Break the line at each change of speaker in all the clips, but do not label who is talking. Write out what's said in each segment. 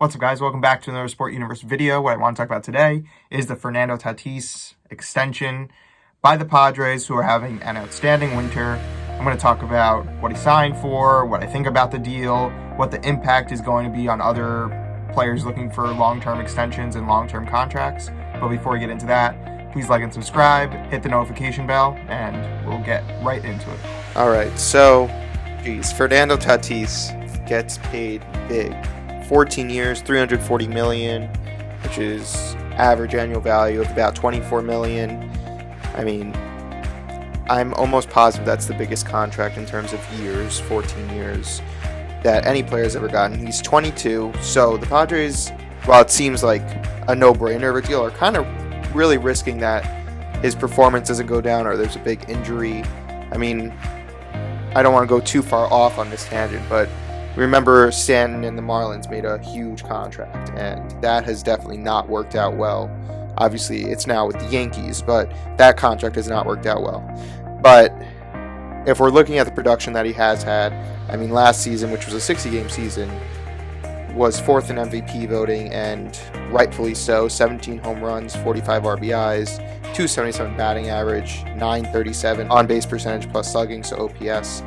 What's up, guys? Welcome back to another Sport Universe video. What I want to talk about today is the Fernando Tatis extension by the Padres, who are having an outstanding winter. I'm going to talk about what he signed for, what I think about the deal, what the impact is going to be on other players looking for long-term extensions and long-term contracts. But before we get into that, please like and subscribe, hit the notification bell, and we'll get right into it.
All right, so, Fernando Tatis gets paid big. 14 years, $340 million, which is average annual value of about $24 million. I mean, I'm almost positive that's the biggest contract in terms of years, 14 years, that any player's ever gotten. He's 22, so the Padres, while it seems like a no-brainer of a deal, are kind of really risking that his performance doesn't go down or there's a big injury. I mean, I don't want to go too far off on this tangent, but remember Stanton and the Marlins made a huge contract, and that has definitely not worked out well. Obviously, it's now with the Yankees, but that contract has not worked out well. But if we're looking at the production that he has had, I mean, last season, which was a 60-game season, was fourth in MVP voting, and rightfully so. 17 home runs, 45 RBIs, 277 batting average, 937 on-base percentage plus slugging, so OPS.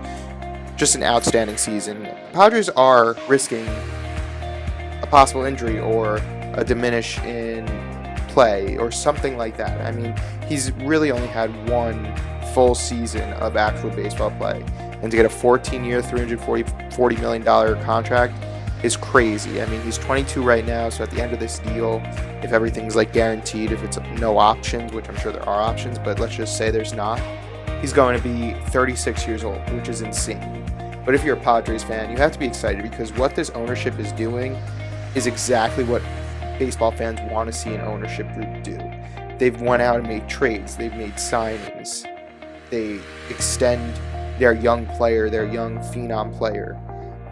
Just an outstanding season. Padres are risking a possible injury or a diminish in play or something like that. I mean, he's really only had one full season of actual baseball play, and to get a 14-year, $340 million contract is crazy. I mean, he's 22 right now, so at the end of this deal, if everything's like guaranteed, if it's no options, which I'm sure there are options, but let's just say there's not, he's going to be 36 years old, which is insane. But if you're a Padres fan, you have to be excited because what this ownership is doing is exactly what baseball fans want to see an ownership group do. They've went out and made trades. They've made signings. They extend their young player, their young phenom player.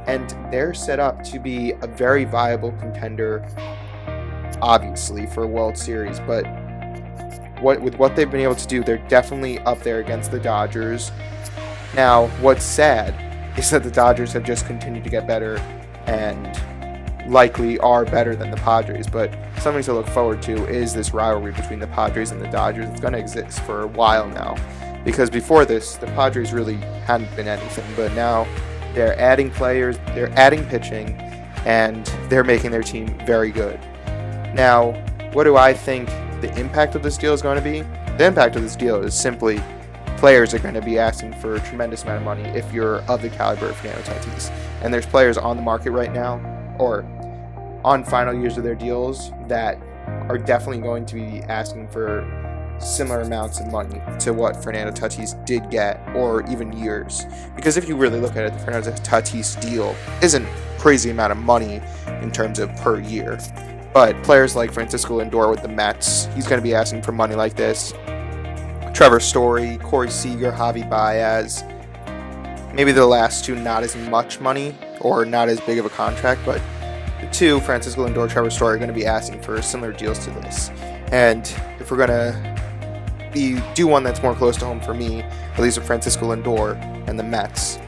And they're set up to be a very viable contender, obviously, for a World Series. But with what they've been able to do, they're definitely up there against the Dodgers. Now, what's sad is that the Dodgers have just continued to get better and likely are better than the Padres. But something to look forward to is this rivalry between the Padres and the Dodgers. It's going to exist for a while now, because before this, the Padres really hadn't been anything. But now they're adding players, they're adding pitching, and they're making their team very good. Now, what do I think the impact of this deal is going to be? The impact of this deal is simply players are going to be asking for a tremendous amount of money if you're of the caliber of Fernando Tatis. And there's players on the market right now, or on final years of their deals, that are definitely going to be asking for similar amounts of money to what Fernando Tatis did get, or even years. Because if you really look at it, the Fernando Tatis deal isn't a crazy amount of money in terms of per year. But players like Francisco Lindor with the Mets, he's going to be asking for money like this. Trevor Story, Corey Seager, Javi Baez, maybe the last two not as much money or not as big of a contract, but the two, Francisco Lindor, Trevor Story, are going to be asking for similar deals to this. And if we're going to do one that's more close to home for me, at least with Francisco Lindor and the Mets,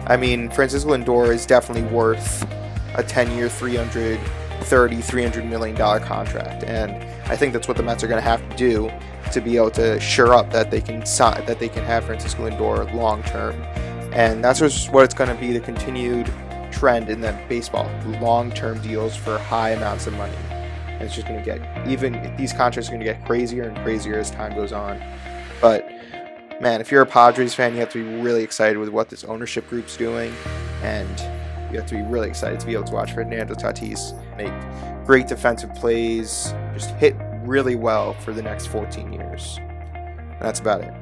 I mean, Francisco Lindor is definitely worth a 10-year, $300 million contract, and I think that's what the Mets are going to have to do to be able to shore up that they can have Francisco Lindor long term. And that's just what it's going to be, the continued trend in that baseball, long-term deals for high amounts of money. And it's just going to get, even these contracts are going to get crazier and crazier as time goes on. But man, if you're a Padres fan, you have to be really excited with what this ownership group's doing, and you have to be really excited to be able to watch Fernando Tatis make great defensive plays, just hit really well for the next 14 years. And that's about it.